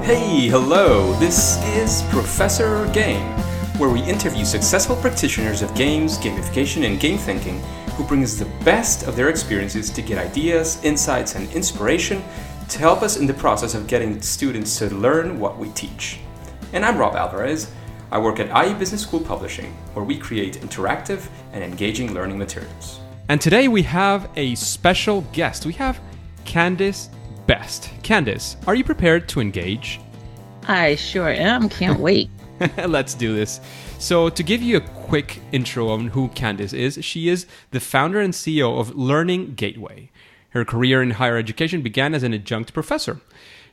Hey, hello, this is Professor Game, where we interview successful practitioners of games, gamification, and game thinking who bring us the best of their experiences to get ideas, insights, and inspiration to help us in the process of getting students to learn what we teach. And I'm Rob Alvarez. I work at IE Business School Publishing, where we create interactive and engaging learning materials. And today we have a special guest. We have Candis Best. Candis, are you prepared to engage? I sure am. Can't wait. Let's do this. So to give you a quick intro on who Candis is, she is the founder and CEO of Learningateway. Her career in higher education began as an adjunct professor.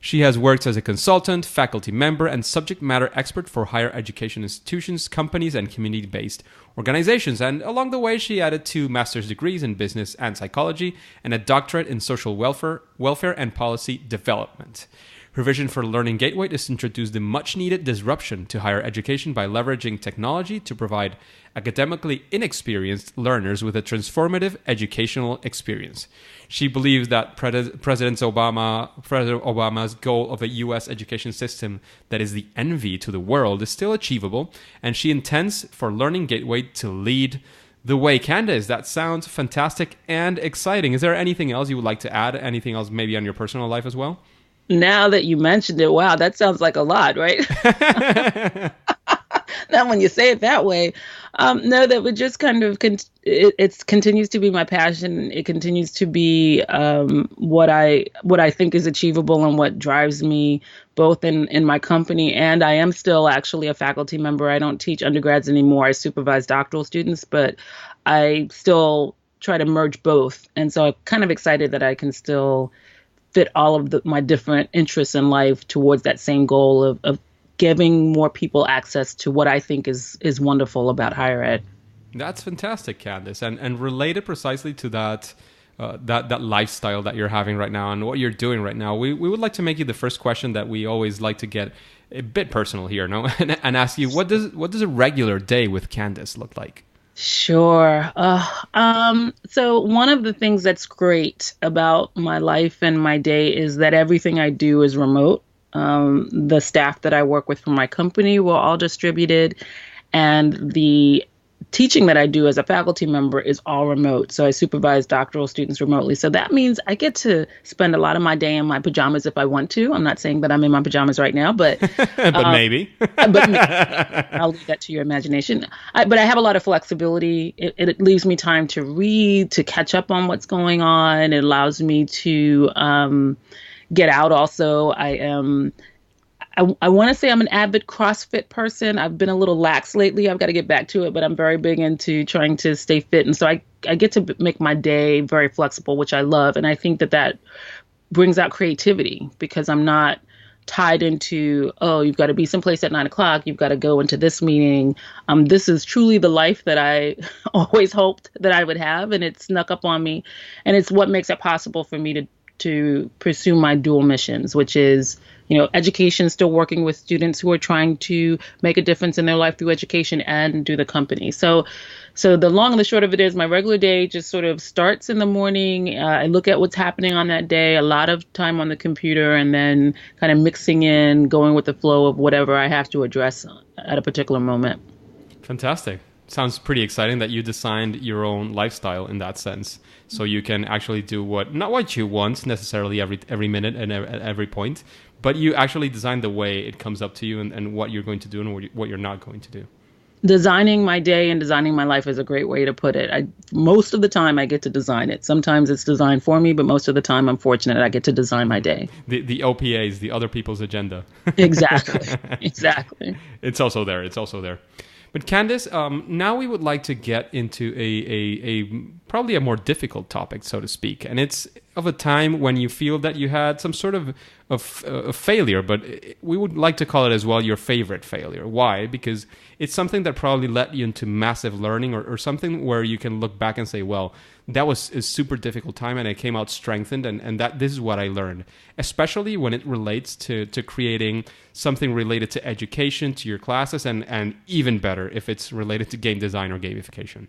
She has worked as a consultant, faculty member, and subject matter expert for higher education institutions, companies, and community-based organizations. And along the way, she added 2 master's degrees in business and psychology and a doctorate in social welfare and policy development. Her vision for Learningateway is to introduce the much-needed disruption to higher education by leveraging technology to provide academically inexperienced learners with a transformative educational experience. She believes that President Obama's goal of a U.S. education system that is the envy to the world is still achievable, and she intends for Learningateway to lead the way. Candis, that sounds fantastic and exciting. Is there anything else you would like to add? Anything else maybe on your personal life as well? Now that you mentioned it, wow, that sounds like a lot, right? Now, when you say it that way, no, that would just kind of, it continues to be my passion. It continues to be what I think is achievable and what drives me both in my company. And I am still actually a faculty member. I don't teach undergrads anymore. I supervise doctoral students, but I still try to merge both. And so I'm kind of excited that I can still fit all of my different interests in life towards that same goal of giving more people access to what I think is wonderful about higher ed. That's fantastic, Candis, and related precisely to that that lifestyle that you're having right now and what you're doing right now. We would like to make you the first question that we always like to get a bit personal here, no, and ask you what does a regular day with Candis look like? Sure. So one of the things that's great about my life and my day is that everything I do is remote. The staff that I work with for my company were all distributed, and the teaching that I do as a faculty member is all remote. So I supervise doctoral students remotely. So that means I get to spend a lot of my day in my pajamas if I want to. I'm not saying that I'm in my pajamas right now, but but maybe. I'll leave that to your imagination. But I have a lot of flexibility. It leaves me time to read, to catch up on what's going on. It allows me to get out. Also, I want to say I'm an avid CrossFit person. I've been a little lax lately. I've got to get back to it, but I'm very big into trying to stay fit. And so I get to make my day very flexible, which I love. And I think that brings out creativity because I'm not tied into, oh, you've got to be someplace at 9 o'clock. You've got to go into this meeting. This is truly the life that I always hoped that I would have. And it snuck up on me. And it's what makes it possible for me to pursue my dual missions, which is, education, still working with students who are trying to make a difference in their life through education and do the company. So the long and the short of it is my regular day just sort of starts in the morning. I look at what's happening on that day, a lot of time on the computer, and then kind of mixing in, going with the flow of whatever I have to address at a particular moment. Fantastic. Sounds pretty exciting that you designed your own lifestyle in that sense. So you can actually do not what you want necessarily every minute and at every point, but you actually design the way it comes up to you and what you're going to do and what you're not going to do. Designing my day and designing my life is a great way to put it. Most of the time I get to design it. Sometimes it's designed for me, but most of the time I'm fortunate I get to design my day. The OPAs, the other people's agenda. Exactly. It's also there. But Candis, now we would like to get into a probably a more difficult topic, so to speak. And it's of a time when you feel that you had some sort of failure, but we would like to call it as well your favorite failure. Why? Because it's something that probably led you into massive learning or something where you can look back and say, well, that was a super difficult time and I came out strengthened and that this is what I learned, especially when it relates to creating something related to education, to your classes, and even better if it's related to game design or gamification.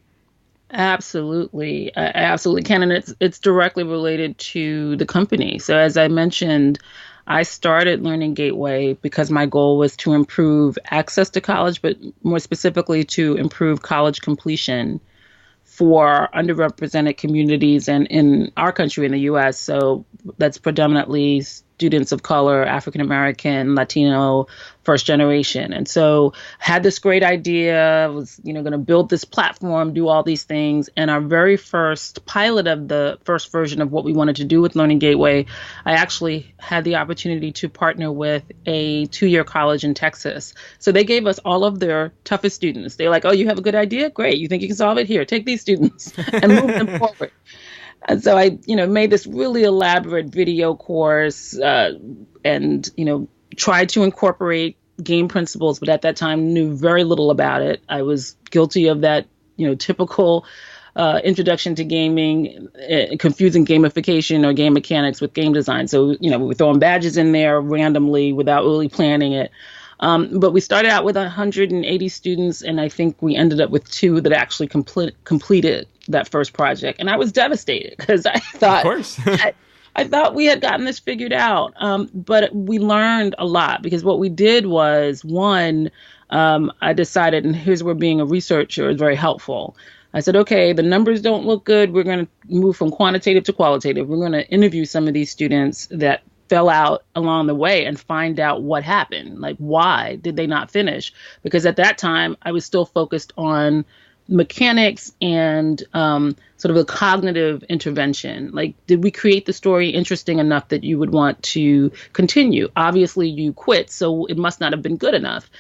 Absolutely. I absolutely can. And it's directly related to the company. So as I mentioned, I started Learning Gateway because my goal was to improve access to college, but more specifically to improve college completion for underrepresented communities and in our country, in the U.S. So that's predominantly students of color, African American, Latino, first generation. And so had this great idea, was going to build this platform, do all these things. And our very first pilot of the first version of what we wanted to do with Learning Gateway, I actually had the opportunity to partner with a 2-year college in Texas. So they gave us all of their toughest students. They're like, oh, you have a good idea? Great. You think you can solve it? Here, take these students and move them forward. And so I, made this really elaborate video course and, tried to incorporate game principles, but at that time knew very little about it. I was guilty of that, typical introduction to gaming, confusing gamification or game mechanics with game design. So, we were throwing badges in there randomly without really planning it. But we started out with 180 students, and I think we ended up with 2 that actually completed that first project. And I was devastated because I thought, of course. I thought we had gotten this figured out. But we learned a lot because what we did was, one, I decided, and here's where being a researcher is very helpful. I said, okay, the numbers don't look good. We're going to move from quantitative to qualitative. We're going to interview some of these students that fell out along the way and find out what happened. Like, why did they not finish? Because at that time, I was still focused on mechanics and sort of a cognitive intervention. Like, did we create the story interesting enough that you would want to continue? Obviously, you quit, so it must not have been good enough.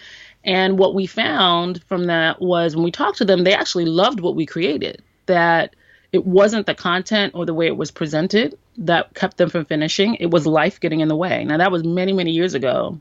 And what we found from that was when we talked to them, they actually loved what we created, that it wasn't the content or the way it was presented that kept them from finishing. It was life getting in the way. Now, that was many, many years ago.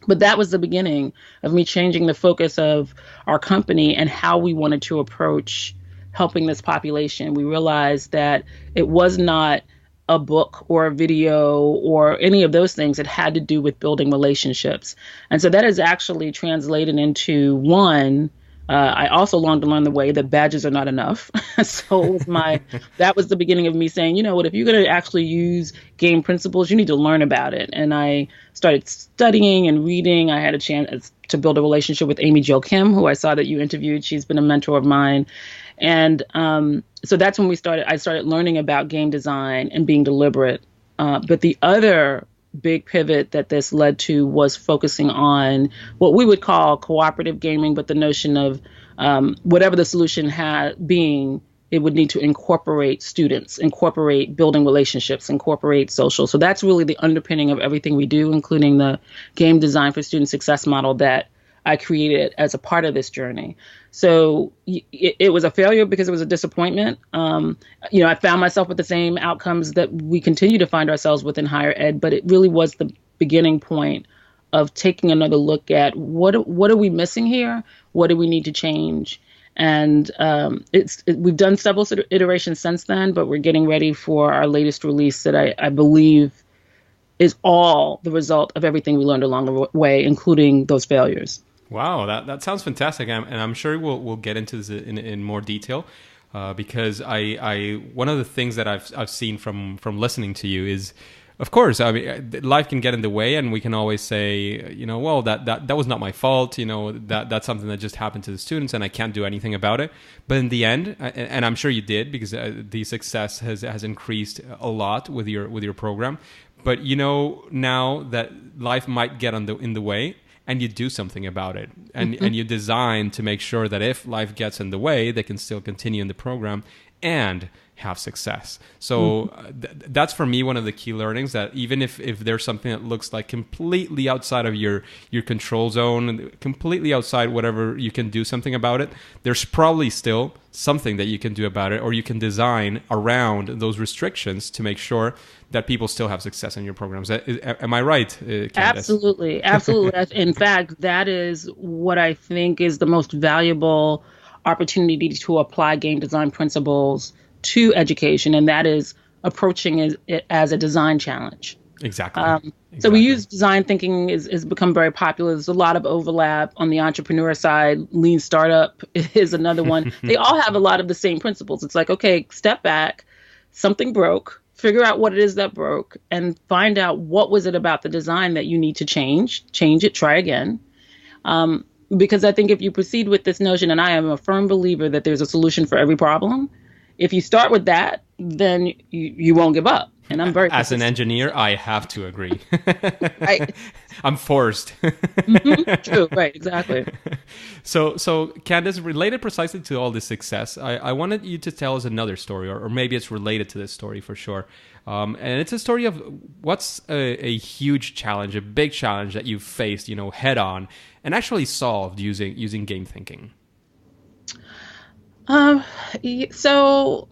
But that was the beginning of me changing the focus of our company and how we wanted to approach helping this population. We realized that it was not a book or a video or any of those things. It had to do with building relationships. And so that is actually translated into, one, I also learned along the way that badges are not enough. So it was that was the beginning of me saying, you know what, if you're going to actually use game principles, you need to learn about it. And I started studying and reading. I had a chance to build a relationship with Amy Jo Kim, who I saw that you interviewed. She's been a mentor of mine. And so that's when I started learning about game design and being deliberate. But the other big pivot that this led to was focusing on what we would call cooperative gaming, but the notion of whatever the solution being, it would need to incorporate students, incorporate building relationships, incorporate social. So that's really the underpinning of everything we do, including the game design for student success model that I created as a part of this journey. So it was a failure because it was a disappointment. I found myself with the same outcomes that we continue to find ourselves with in higher ed, but it really was the beginning point of taking another look at what are we missing here? What do we need to change? And we've done several iterations since then, but we're getting ready for our latest release that I believe is all the result of everything we learned along the way, including those failures. Wow, that sounds fantastic, and I'm sure we'll get into this in more detail, because I one of the things that I've seen from listening to you is, of course, I mean, life can get in the way, and we can always say, well, that was not my fault, that's something that just happened to the students, and I can't do anything about it. But in the end, and I'm sure you did, because the success has increased a lot with your program. But now that life might get in the way, and you do something about it, and you design to make sure that if life gets in the way, they can still continue in the program and have success. So that's for me one of the key learnings, that even if there's something that looks like completely outside of your control zone, completely outside whatever you can do something about it, there's probably still something that you can do about it, or you can design around those restrictions to make sure that people still have success in your programs. Am I right, Candis? Absolutely. In fact, that is what I think is the most valuable opportunity to apply game design principles to education, and that is approaching it as a design challenge. Exactly. So we use design thinking has become very popular. There's a lot of overlap on the entrepreneur side. Lean startup is another one. They all have a lot of the same principles. It's like, okay, step back, something broke, figure out what it is that broke, and find out what was it about the design that you need to change it, try again. Because I think if you proceed with this notion, and I am a firm believer that there's a solution for every problem, if you start with that, then you won't give up. And I'm very as an engineer, I have to agree. Right. I'm forced. True, right, exactly. So Candis, related precisely to all this success, I wanted you to tell us another story, or maybe it's related to this story for sure. And it's a story of what's a huge challenge, a big challenge that you've faced, head on, and actually solved using game thinking. So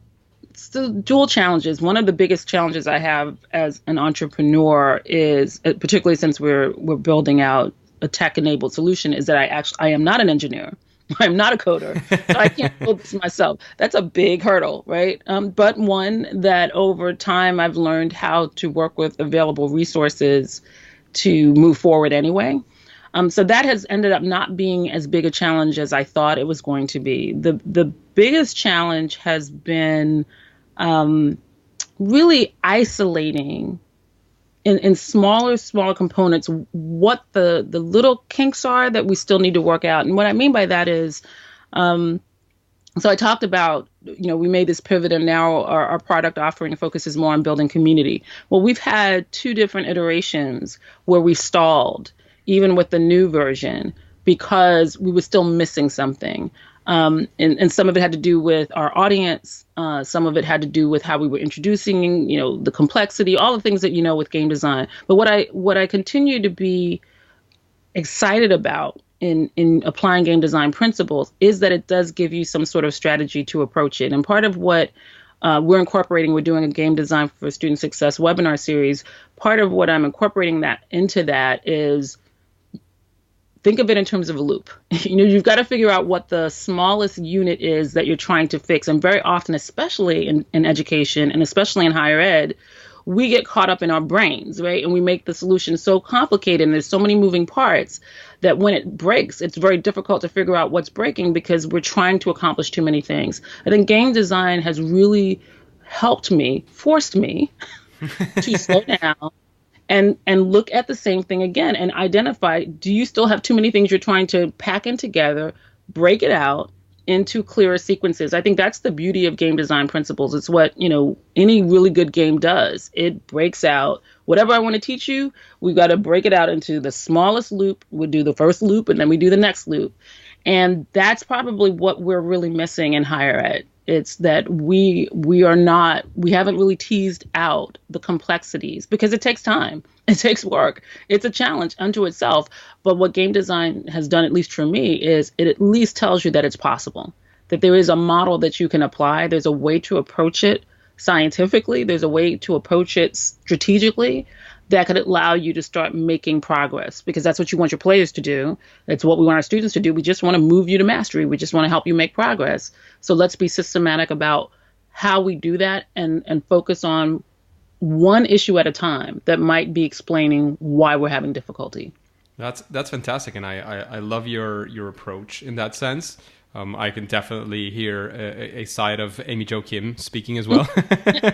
dual challenges. One of the biggest challenges I have as an entrepreneur is, particularly since we're building out a tech-enabled solution, is that I am not an engineer. I'm not a coder, so I can't build this myself. That's a big hurdle, right? But one that over time I've learned how to work with available resources to move forward anyway. So that has ended up not being as big a challenge as I thought it was going to be. The biggest challenge has been really isolating in smaller components what the little kinks are that we still need to work out. And what I mean by that is, so I talked about, we made this pivot, and now our product offering focuses more on building community. Well, we've had 2 different iterations where we stalled, even with the new version, because we were still missing something. And some of it had to do with our audience. Some of it had to do with how we were introducing, the complexity, all the things that with game design. But what I continue to be excited about in applying game design principles is that it does give you some sort of strategy to approach it. And part of what we're incorporating, we're doing a game design for student success webinar series. Part of what I'm incorporating into that is, think of it in terms of a loop. You've got to figure out what the smallest unit is that you're trying to fix. And very often, especially in education and especially in higher ed, we get caught up in our brains, right? And we make the solution so complicated, and there's so many moving parts that when it breaks, it's very difficult to figure out what's breaking because we're trying to accomplish too many things. I think game design has really forced me to slow down and look at the same thing again and identify, do you still have too many things you're trying to pack in together, break it out into clearer sequences? I think that's the beauty of game design principles. It's what, any really good game does. It breaks out whatever I want to teach you. We've got to break it out into the smallest loop. We do the first loop and then we do the next loop. And that's probably what we're really missing in higher ed. It's that we haven't really teased out the complexities because it takes time. It takes work. It's a challenge unto itself. But what game design has done, at least for me, is it at least tells you that it's possible, that there is a model that you can apply. There's a way to approach it scientifically. There's a way to approach it strategically that could allow you to start making progress, because that's what you want your players to do. That's what we want our students to do. We just want to move you to mastery. We just want to help you make progress. So let's be systematic about how we do that and focus on one issue at a time that might be explaining why we're having difficulty. That's fantastic, and I love your approach in that sense. I can definitely hear a side of Amy Jo Kim speaking as well.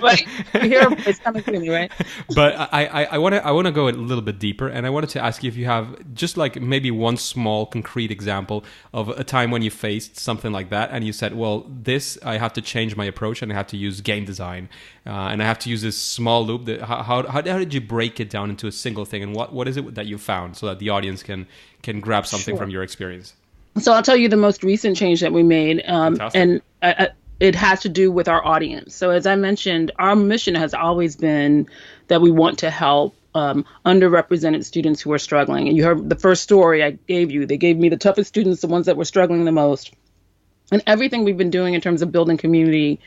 Right, you hear her voice coming through me, right? But I want to go a little bit deeper, and I wanted to ask you if you have just like maybe one small concrete example of a time when you faced something like that, and you said, "Well, this I have to change my approach, and I have to use game design, and I have to use this small loop." How did you break it down into a single thing, and what is it that you found so that the audience can grab something from your experience? So I'll tell you the most recent change that we made, and it has to do with our audience. So as I mentioned, our mission has always been that we want to help underrepresented students who are struggling. And you heard the first story I gave you. They gave me the toughest students, the ones that were struggling the most. And everything we've been doing in terms of building community,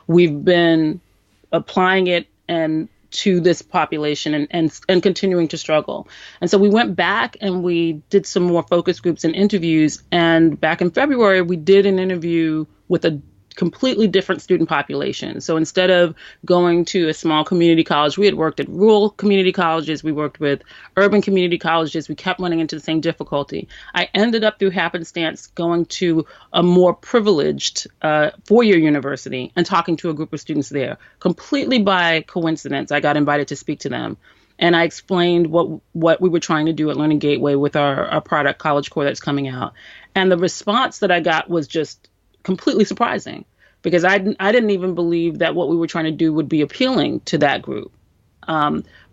we've been applying it to this population and continuing to struggle. And so we went back and we did some more focus groups and interviews. And back in February, we did an interview with a completely different student population. So instead of going to a small community college, we had worked at rural community colleges, we worked with urban community colleges, we kept running into the same difficulty. I ended up through happenstance going to a more privileged four-year university and talking to a group of students there. Completely by coincidence, I got invited to speak to them. And I explained what we were trying to do at Learningateway with our product College Core that's coming out. And the response that I got was just completely surprising, because I didn't even believe that what we were trying to do would be appealing to that group.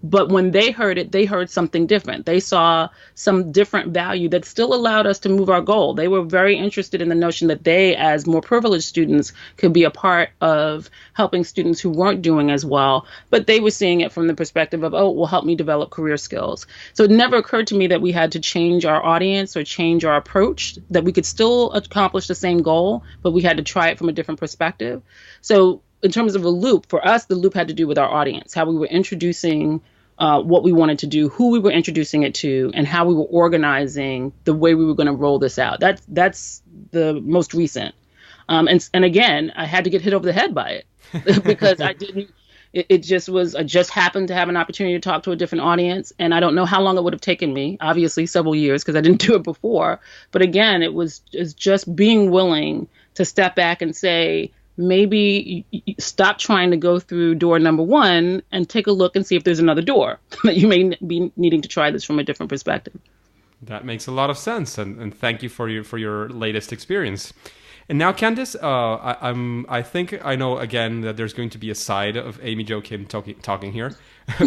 But when they heard it, they heard something different. They saw some different value that still allowed us to move our goal. They were very interested in the notion that they, as more privileged students, could be a part of helping students who weren't doing as well. But they were seeing it from the perspective of, oh, it will help me develop career skills. So it never occurred to me that we had to change our audience or change our approach, that we could still accomplish the same goal, but we had to try it from a different perspective. So in terms of a loop, for us, the loop had to do with our audience, how we were introducing what we wanted to do, who we were introducing it to, and how we were organizing the way we were going to roll this out. That's the most recent. And again, I had to get hit over the head by it because I just happened to have an opportunity to talk to a different audience. And I don't know how long it would have taken me, obviously several years, because I didn't do it before. But again, it's just being willing to step back and say, maybe stop trying to go through door number one and take a look and see if there's another door that you may be needing to try this from a different perspective. That makes a lot of sense, and thank you for your latest experience. And now, Candis, I think I know again that there's going to be a side of Amy Jo Kim talking here,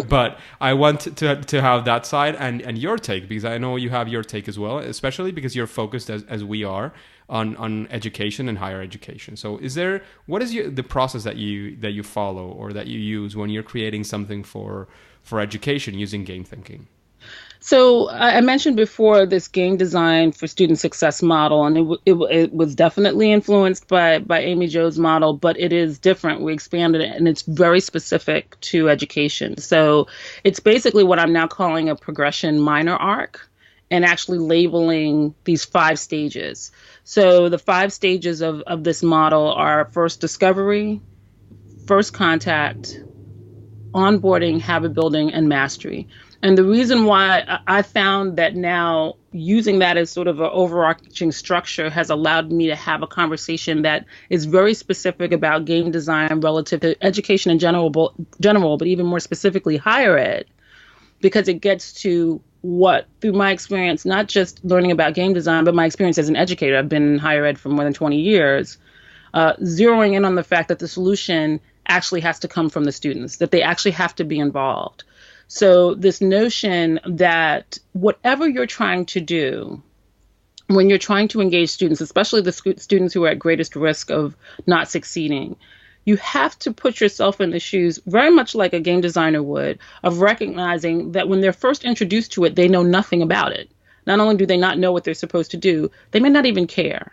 but I want to have that side and your take, because I know you have your take as well, especially because you're focused as we are on education and higher education. So what is the process that you follow or that you use when you're creating something for education using game thinking? So I mentioned before this game design for student success model, and it was definitely influenced by Amy Jo's model, but it is different. We expanded it, and it's very specific to education. So it's basically what I'm now calling a progression minor arc, and actually labeling these 5 stages. So the 5 stages of this model are first discovery, first contact, onboarding, habit building, and mastery. And the reason why I found that now using that as sort of an overarching structure has allowed me to have a conversation that is very specific about game design relative to education in general, but even more specifically higher ed, because it gets to what, through my experience, not just learning about game design, but my experience as an educator, I've been in higher ed for more than 20 years, zeroing in on the fact that the solution actually has to come from the students, that they actually have to be involved. So this notion that whatever you're trying to do, when you're trying to engage students, especially the students who are at greatest risk of not succeeding, you have to put yourself in the shoes, very much like a game designer would, of recognizing that when they're first introduced to it, they know nothing about it. Not only do they not know what they're supposed to do, they may not even care.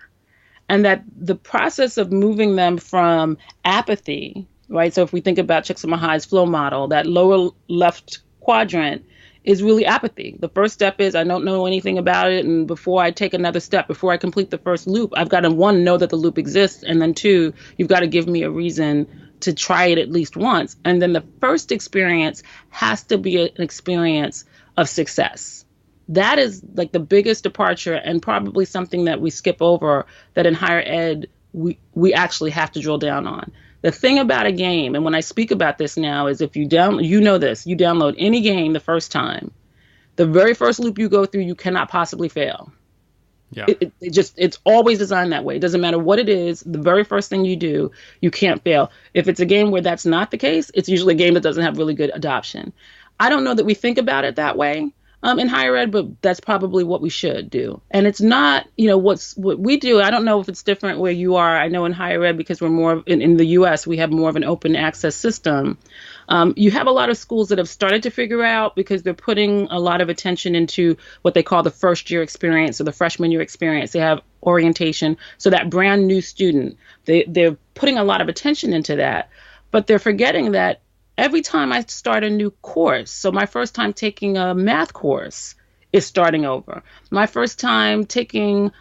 And that the process of moving them from apathy, right? So if we think about Csikszentmihalyi's flow model, that lower left quadrant is really apathy. The first step is I don't know anything about it. And before I take another step, before I complete the first loop, I've got to, 1, know that the loop exists. And then 2, you've got to give me a reason to try it at least once. And then the first experience has to be an experience of success. That is like the biggest departure, and probably something that we skip over, that in higher ed, we actually have to drill down on. The thing about a game, and when I speak about this now, is if you download any game the first time, the very first loop you go through, you cannot possibly fail. Yeah. It's always designed that way. It doesn't matter what it is. The very first thing you do, you can't fail. If it's a game where that's not the case, it's usually a game that doesn't have really good adoption. I don't know that we think about it that way in higher ed, but that's probably what we should do. And it's not, what we do. I don't know if it's different where you are. I know in higher ed, because we're more in the U.S., we have more of an open access system. You have a lot of schools that have started to figure out, because they're putting a lot of attention into what they call the first year experience or the freshman year experience. They have orientation. So that brand new student, they're putting a lot of attention into that, but they're forgetting that every time I start a new course, so my first time taking a math course is starting over. My first time taking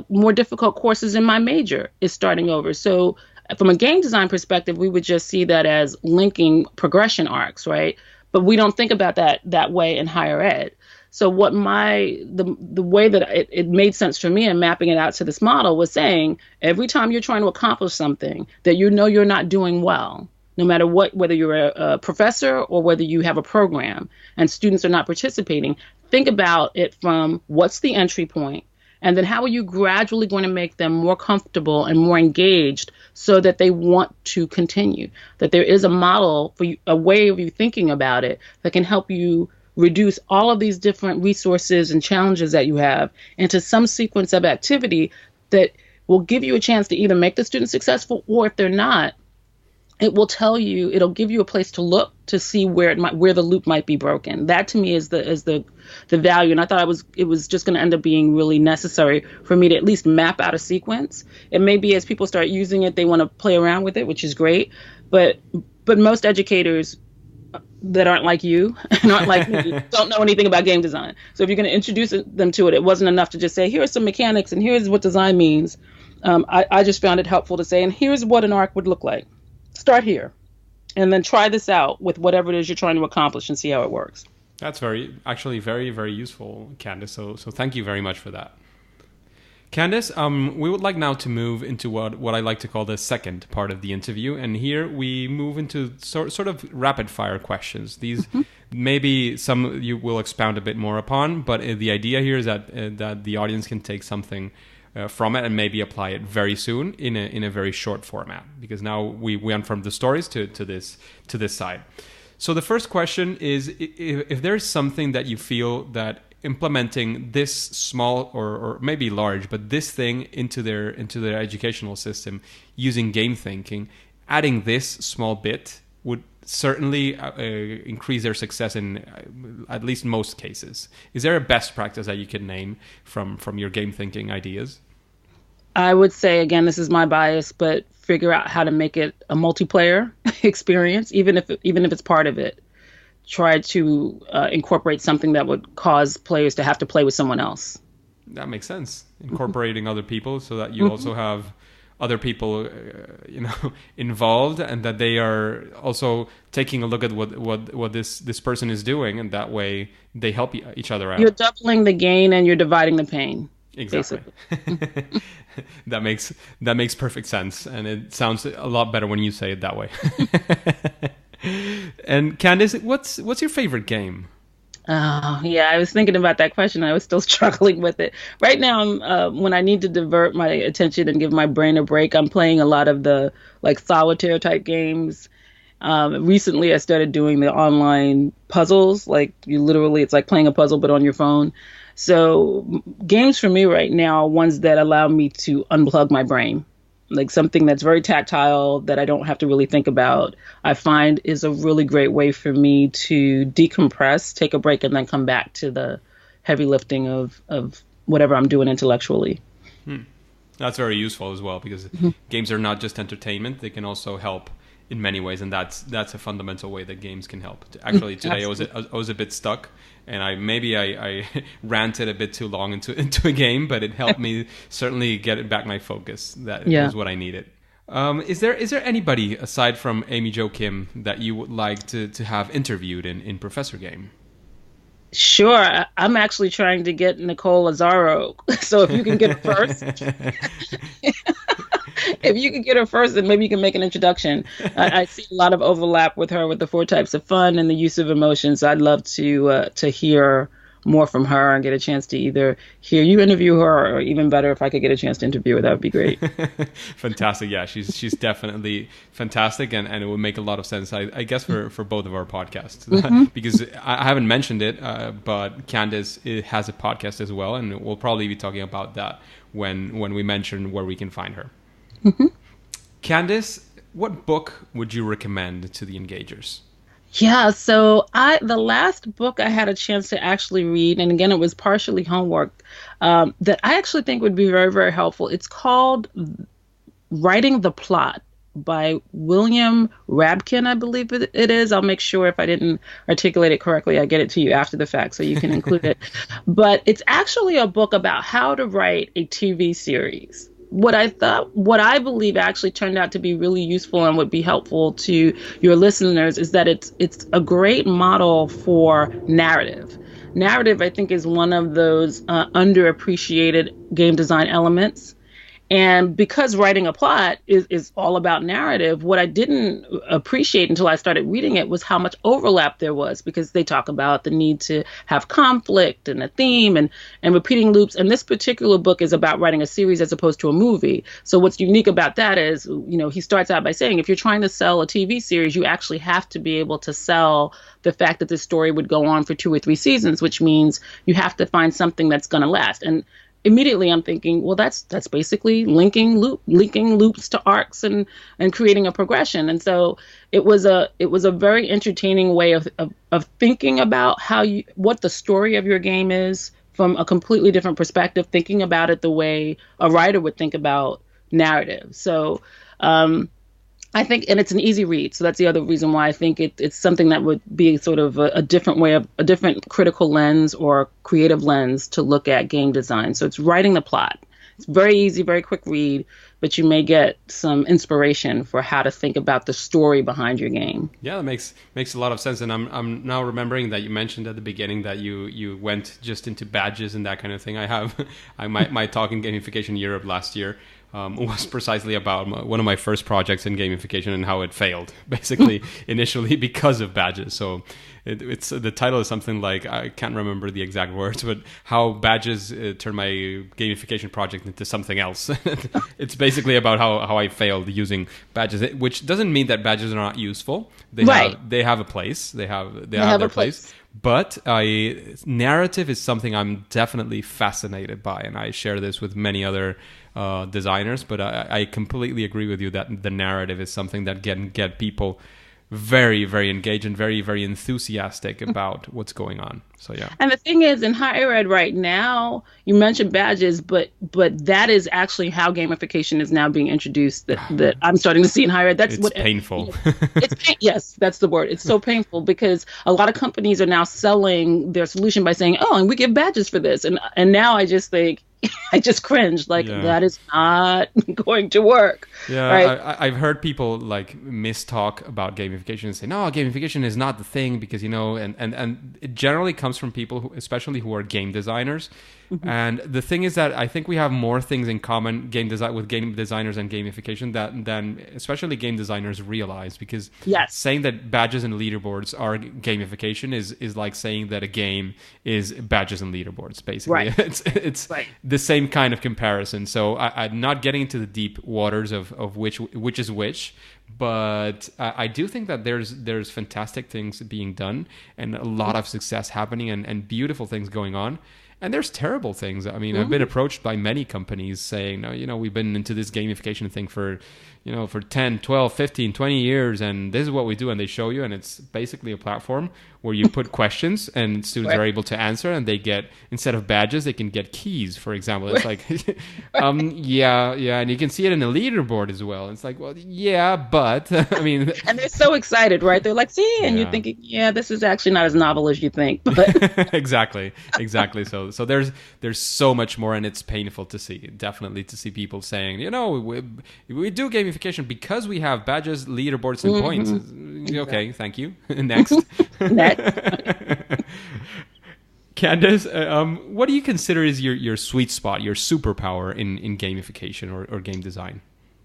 more difficult courses in my major is starting over. So From a game design perspective, we would just see that as linking progression arcs, right? But we don't think about that way in higher ed. So what the way that it made sense for me in mapping it out to this model was saying every time you're trying to accomplish something that you know you're not doing well, no matter whether you're a professor or whether you have a program and students are not participating, think about it from what's the entry point, and then how are you gradually going to make them more comfortable and more engaged so that they want to continue, that there is a model for you, a way of you thinking about it that can help you reduce all of these different resources and challenges that you have into some sequence of activity that will give you a chance to either make the student successful, or if they're not, it'll give you a place to look to see where the loop might be broken. That to me is the value. And I thought it was just going to end up being really necessary for me to at least map out a sequence. And maybe as people start using it, they want to play around with it, which is great. But most educators that aren't like you and aren't like me don't know anything about game design. So if you're going to introduce them to it, it wasn't enough to just say, here are some mechanics and here's what design means. I just found it helpful to say, and here's what an arc would look like. Start here and then try this out with whatever it is you're trying to accomplish and see how it works. That's very, very useful, Candis. So thank you very much for that. Candis, we would like now to move into what I like to call the second part of the interview. And here we move into sort of rapid fire questions. These maybe some you will expound a bit more upon, but the idea here is that the audience can take something from it and maybe apply it very soon in a very short format, because now we went from the stories to this side. So the first question is, if there's something that you feel that implementing this small or maybe large, but this thing into their educational system using game thinking, adding this small bit would certainly increase their success in at least most cases. Is there a best practice that you can name from your game thinking ideas? I would say, again, this is my bias, but figure out how to make it a multiplayer experience, even if it's part of it. Try to incorporate something that would cause players to have to play with someone else. That makes sense. Incorporating other people so that you also have other people, involved, and that they are also taking a look at what this person is doing, and that way they help each other out. You're doubling the gain and you're dividing the pain. Exactly. That makes perfect sense, and it sounds a lot better when you say it that way. And Candis, what's your favorite game? Oh, yeah, I was thinking about that question. I was still struggling with it. Right now, when I need to divert my attention and give my brain a break, I'm playing a lot of the solitaire type games. Recently, I started doing the online puzzles. It's like playing a puzzle, but on your phone. So games for me right now are ones that allow me to unplug my brain. Like something that's very tactile that I don't have to really think about, I find is a really great way for me to decompress, take a break, and then come back to the heavy lifting of whatever I'm doing intellectually. That's very useful as well, because games are not just entertainment. They can also help in many ways, and that's a fundamental way that games can help. Actually, today I was a bit stuck, and I ranted a bit too long into a game, but it helped me certainly get back my focus. That was what I needed. Is there anybody aside from Amy Jo Kim that you would like to have interviewed in Professor Game? Sure. I'm actually trying to get Nicole Lazzaro. So if you can get her first. If you can get her first, then maybe you can make an introduction. I see a lot of overlap with her with the 4 types of fun and the use of emotions. I'd love to hear more from her and get a chance to either hear you interview her, or even better, if I could get a chance to interview her, that would be great. Fantastic. Yeah, she's definitely fantastic, and it would make a lot of sense, I guess, for both of our podcasts. Because I haven't mentioned it, but Candis has a podcast as well, and we'll probably be talking about that when we mention where we can find her. Candis, what book would you recommend to the engagers? Yeah, so the last book I had a chance to actually read, and again, it was partially homework, that I actually think would be very, very helpful. It's called Writing the Plot by William Rabkin, I believe it is. I'll make sure if I didn't articulate it correctly, I get it to you after the fact so you can include it. But it's actually a book about how to write a TV series. what I believe actually turned out to be really useful and would be helpful to your listeners is that it's a great model for narrative. Narrative, I think, is one of those underappreciated game design elements. And because writing a plot is all about narrative, what I didn't appreciate until I started reading it was how much overlap there was, because they talk about the need to have conflict and a theme and repeating loops. And this particular book is about writing a series as opposed to a movie. So what's unique about that is, he starts out by saying, if you're trying to sell a TV series, you actually have to be able to sell the fact that this story would go on for 2 or 3 seasons, which means you have to find something that's going to last. And immediately I'm thinking, well, that's basically linking loops to arcs and creating a progression. And so it was a very entertaining way of thinking about what the story of your game is from a completely different perspective, thinking about it the way a writer would think about narrative. So I think, and it's an easy read. So that's the other reason why I think it's something that would be sort of a different way a different critical lens or creative lens to look at game design. So it's writing the plot. It's very easy, very quick read, but you may get some inspiration for how to think about the story behind your game. Yeah, that makes a lot of sense. And I'm now remembering that you mentioned at the beginning that you went just into badges and that kind of thing. My talk in Gamification Europe last year was precisely about one of my first projects in gamification and how it failed, basically, initially because of badges. So it's the title is something like, I can't remember the exact words, but how badges turned my gamification project into something else. It's basically about how I failed using badges, which doesn't mean that badges are not useful. They have a place. They have their place. But narrative is something I'm definitely fascinated by, and I share this with many other designers. But I completely agree with you that the narrative is something that can get people very, very engaged and very, very enthusiastic about what's going on. So yeah. And the thing is, in higher ed right now, you mentioned badges, but that is actually how gamification is now being introduced. That I'm starting to see in higher ed. It's painful. Yes, that's the word. It's so painful because a lot of companies are now selling their solution by saying, "Oh, and we give badges for this," and now I just think. I just cringed, that is not going to work. Yeah, right? I've heard people mistalk about gamification and say, no, gamification is not the thing because, and it generally comes from people, especially who are game designers. Mm-hmm. And the thing is that I think we have more things in common with game designers and gamification than especially game designers realize, because saying that badges and leaderboards are gamification is like saying that a game is badges and leaderboards, basically. Right. It's the same kind of comparison. So I'm not getting into the deep waters of which is which, but I do think that there's fantastic things being done and a lot of success happening and beautiful things going on. And there's terrible things. I mean, I've been approached by many companies saying, no, we've been into this gamification thing for 10, 12, 15, 20 years, and this is what we do. And they show you, and it's basically a platform where you put questions and students are able to answer, and they get, instead of badges, they can get keys, for example. It's like, yeah, and you can see it in the leaderboard as well. It's like, well, yeah, but, I mean... And they're so excited, right? They're like, see, and you're thinking, this is actually not as novel as you think. But Exactly. So there's so much more, and it's painful to see, definitely, to see people saying, we do gamification because we have badges, leaderboards, and points. Okay, thank you. Next. Candis, what do you consider is your sweet spot, your superpower in gamification or game design?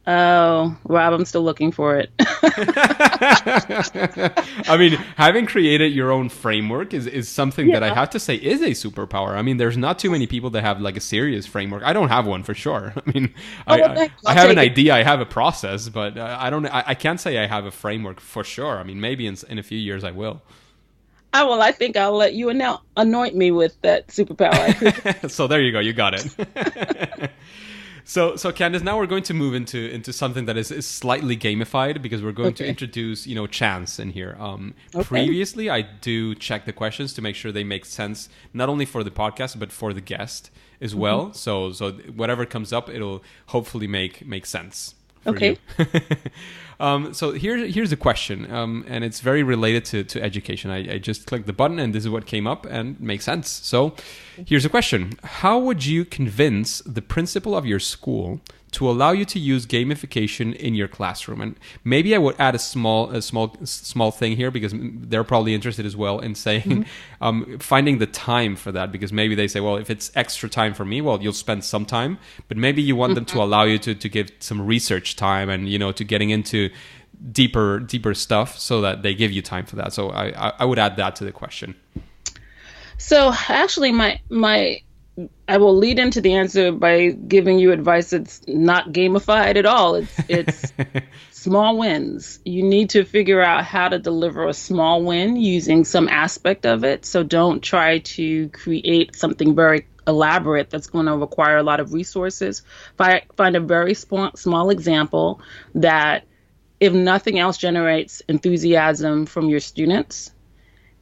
Oh, Rob, I'm still looking for it. I mean, having created your own framework is something that I have to say is a superpower. I mean, there's not too many people that have a serious framework. I don't have one for sure. I mean, I have an idea, I have a process, but I can't say I have a framework for sure. I mean, maybe in a few years I will. Oh, well, I think I'll let you anoint me with that superpower. So there you go. You got it. So Candis, now we're going to move into something that is slightly gamified, because we're going to introduce, chance in here. Previously, I do check the questions to make sure they make sense, not only for the podcast, but for the guest as well. So whatever comes up, it'll hopefully make sense for you. So here's a question, and it's very related to education. I just clicked the button, and this is what came up, and makes sense. So here's a question. How would you convince the principal of your school to allow you to use gamification in your classroom. And maybe I would add a small thing here, because they're probably interested as well in saying, finding the time for that, because maybe they say, well, if it's extra time for me, well, you'll spend some time, but maybe you want them to allow you to give some research time and, to getting into deeper stuff, so that they give you time for that. So I would add that to the question. So actually, I will lead into the answer by giving you advice that's not gamified at all. It's small wins. You need to figure out how to deliver a small win using some aspect of it. So don't try to create something very elaborate that's going to require a lot of resources. Find a very small example that, if nothing else, generates enthusiasm from your students.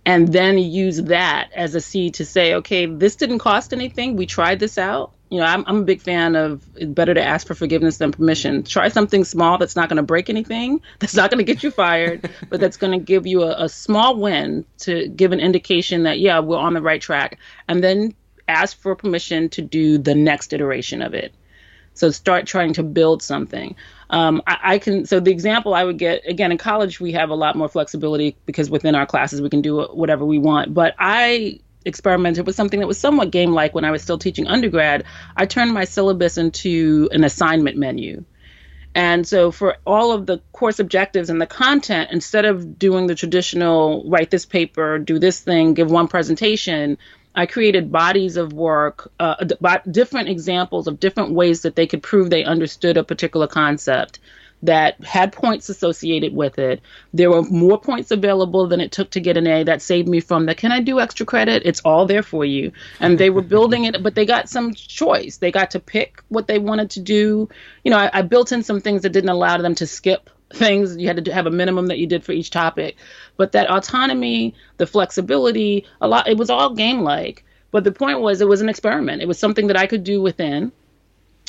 And then use that as a seed to say, okay, this didn't cost anything. We tried this out. I'm a big fan of it's better to ask for forgiveness than permission. Try something small that's not going to break anything, that's not going to get you fired, but that's going to give you a small win to give an indication that, yeah, we're on the right track. And then ask for permission to do the next iteration of it. So start trying to build something. So the example I would get, again, in college, we have a lot more flexibility because within our classes, we can do whatever we want. But I experimented with something that was somewhat game-like when I was still teaching undergrad. I turned my syllabus into an assignment menu. And so for all of the course objectives and the content, instead of doing the traditional write this paper, do this thing, give one presentation, I created bodies of work, different examples of different ways that they could prove they understood a particular concept that had points associated with it. There were more points available than it took to get an A. That saved me from the, can I do extra credit? It's all there for you. And they were building it, but they got some choice. They got to pick what they wanted to do. I built in some things that didn't allow them to skip things. You had to have a minimum that you did for each topic. But that autonomy, the flexibility, it was all game-like. But the point was, it was an experiment. It was something that I could do within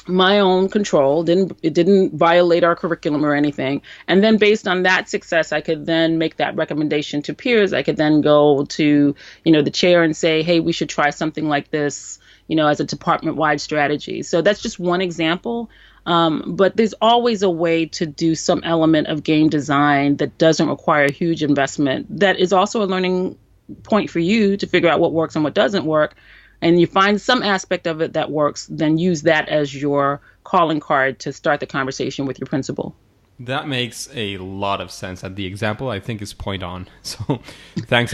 my own control. It didn't violate our curriculum or anything. And then based on that success, I could then make that recommendation to peers. I could then go to, the chair and say, hey, we should try something like this, as a department-wide strategy. So that's just one example. But there's always a way to do some element of game design that doesn't require a huge investment. That is also a learning point for you to figure out what works and what doesn't work. And you find some aspect of it that works, then use that as your calling card to start the conversation with your principal. That makes a lot of sense. And the example, I think, is point on. So thanks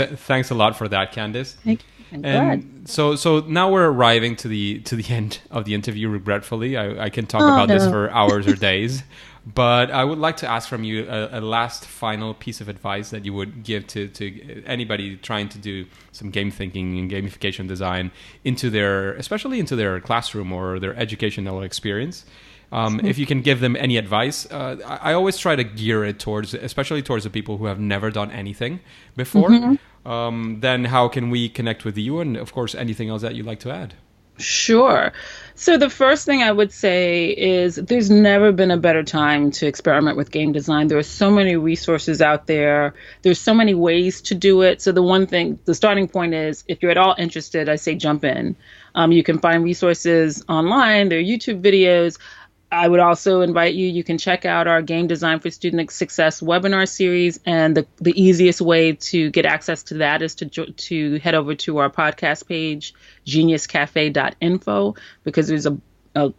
a lot for that, Candis. And so now we're arriving to the end of the interview, regretfully. I can talk about this for hours or days. But I would like to ask from you a last final piece of advice that you would give to anybody trying to do some game thinking and gamification design especially into their classroom or their educational experience. If you can give them any advice, I always try to gear it especially towards the people who have never done anything before. Then how can we connect with you? And of course, anything else that you'd like to add? Sure. So the first thing I would say is there's never been a better time to experiment with game design. There are so many resources out there. There's so many ways to do it. So the starting point is, if you're at all interested, I say jump in. You can find resources online. There are YouTube videos. I would also invite you can check out our Game Design for Student Success webinar series. And the easiest way to get access to that is to head over to our podcast page, geniuscafe.info, because there's a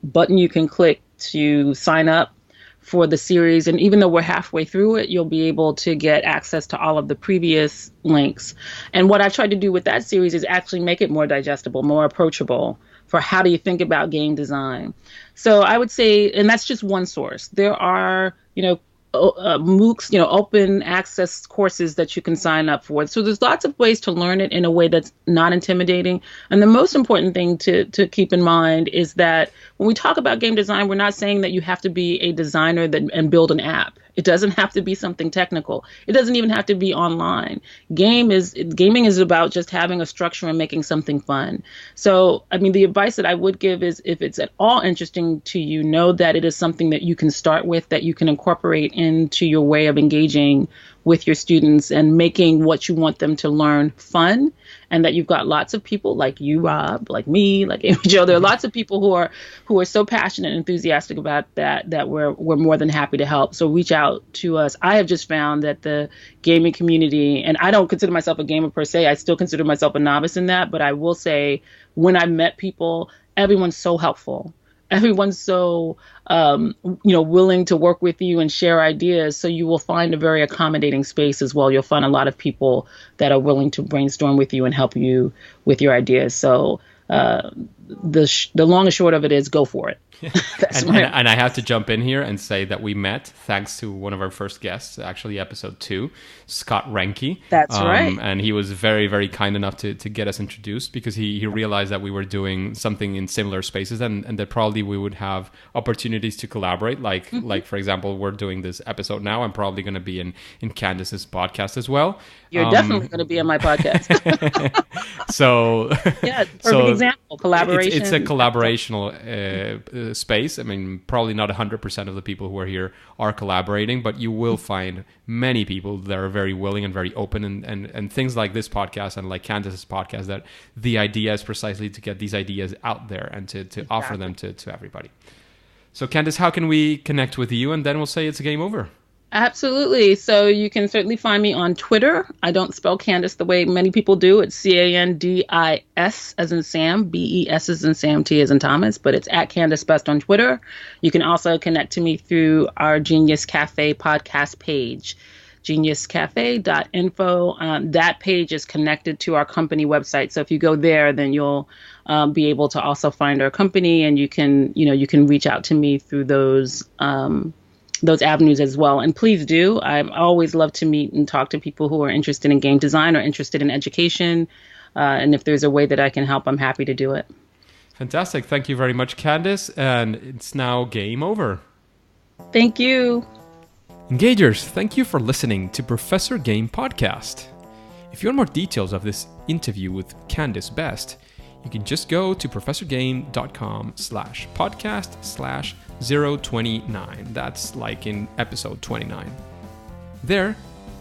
button you can click to sign up for the series. And even though we're halfway through it, you'll be able to get access to all of the previous links. And what I've tried to do with that series is actually make it more digestible, more approachable for how do you think about game design. So I would say, and that's just one source. There are, MOOCs, open access courses that you can sign up for. So there's lots of ways to learn it in a way that's not intimidating. And the most important thing to keep in mind is that when we talk about game design, we're not saying that you have to be a designer and build an app. It doesn't have to be something technical. It doesn't even have to be online. Gaming is about just having a structure and making something fun. So, the advice that I would give is, if it's at all interesting to you, know that it is something that you can start with, that you can incorporate into your way of engaging with your students and making what you want them to learn fun, and that you've got lots of people like you, Rob, like me, like Joe. There are lots of people who are so passionate and enthusiastic about that we're more than happy to help. So reach out to us. I have just found that the gaming community, and I don't consider myself a gamer per se, I still consider myself a novice in that, but I will say when I met people, everyone's so helpful. Everyone's so, willing to work with you and share ideas. So you will find a very accommodating space as well. You'll find a lot of people that are willing to brainstorm with you and help you with your ideas. So the long and short of it is go for it. And I have to jump in here and say that we met thanks to one of our first guests, actually episode 2, Scott Renke. That's right. And he was very, very kind enough to get us introduced because he realized that we were doing something in similar spaces and that probably we would have opportunities to collaborate. Like for example, we're doing this episode now. I'm probably going to be in Candis's podcast as well. You're definitely going to be in my podcast. So yeah, perfect example. Collaboration. It's a collaborational space. I mean, probably not 100% of the people who are here are collaborating, but you will find many people that are very willing and very open and things like this podcast and like Candis's podcast, that the idea is precisely to get these ideas out there and to exactly. offer them to everybody. So Candis, how can we connect with you? And then we'll say it's a game over. Absolutely. So you can certainly find me on Twitter. I don't spell Candis the way many people do. It's Candis as in Sam, BES as in Sam, T as in Thomas, but it's at Candis Best on Twitter. You can also connect to me through our Genius Cafe podcast page, geniuscafe.info. That page is connected to our company website. So if you go there, then you'll be able to also find our company, and you can reach out to me through those avenues as well. And please do. I always love to meet and talk to people who are interested in game design or interested in education. And if there's a way that I can help, I'm happy to do it. Fantastic. Thank you very much, Candis. And it's now game over. Thank you. Engagers, thank you for listening to Professor Game Podcast. If you want more details of this interview with Candis Best, you can just go to professorgame.com/podcast/029. That's like in episode 29. There,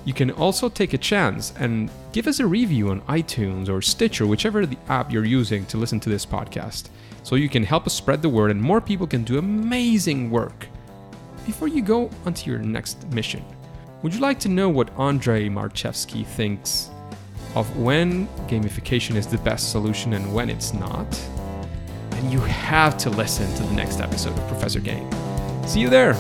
you can also take a chance and give us a review on iTunes or Stitcher, whichever the app you're using to listen to this podcast, so you can help us spread the word and more people can do amazing work. Before you go onto your next mission, would you like to know what Andrei Marchevsky thinks of when gamification is the best solution and when it's not? And you have to listen to the next episode of Professor Game. See you there!